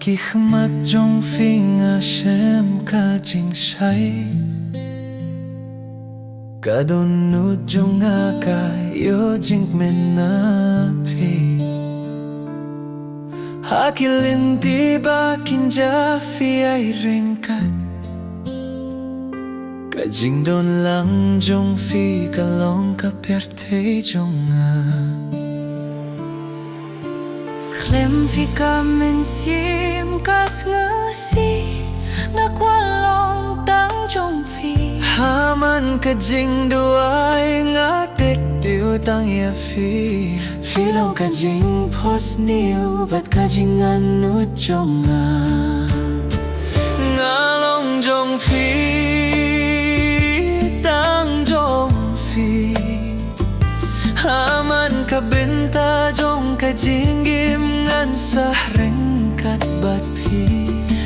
kỳ khăm mắt trong phi ngã xem cả chính say cả đồn nút trong ngã cả yêu chính mình na phi ha kỳ linh ti ba kinh gia phi ai ring cắt cả chính đồn lắng trong phi cả lòng cả perte trong ngã Klem fika men sim kas ngasi na kwalong tang trong phi Haman ka jing duai ngak det diu tang ya phi phi long ka jing pos niu bat ka jing anut trong nga long trong phi tang trong phi Haman ka benta trong ka jing gim ngan sa reng kat bat phi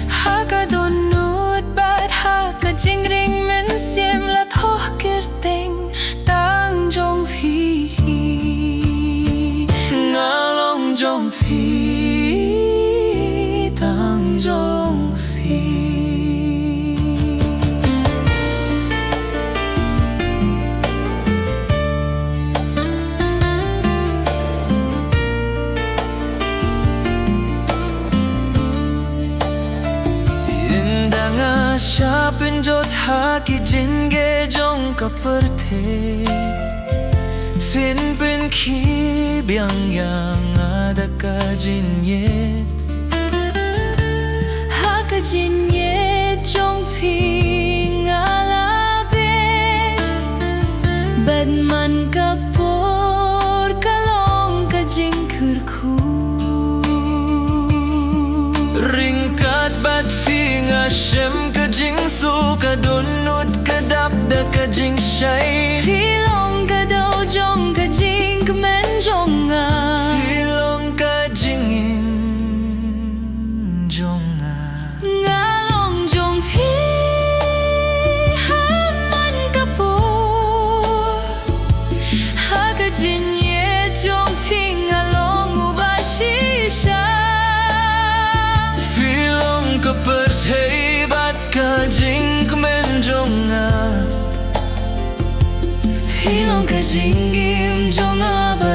ha ka don nut bat ha ka jing ring men sim la tho kir teng tang trong phi nga long trong phi tang trong phi Siya pinjot haki jin ge jong kaperte Fin pin ki biang yang ada ka jin yet ha ka jin ye trong phi ngala bet bad man ka por ka long ka jing khur khu Ringkat bat fi nga shem ka jing su ka don nut ka dap da ka jing shay phi long ka dau jong ka jing ka men jong nga Phi long ka jing in jong nga long jong phi ha man ka por ha ka jin ye jong phi nga long u ba shi sha Phi long ka per thei bat ka jing men jong phi long ka jing gim jong nga ba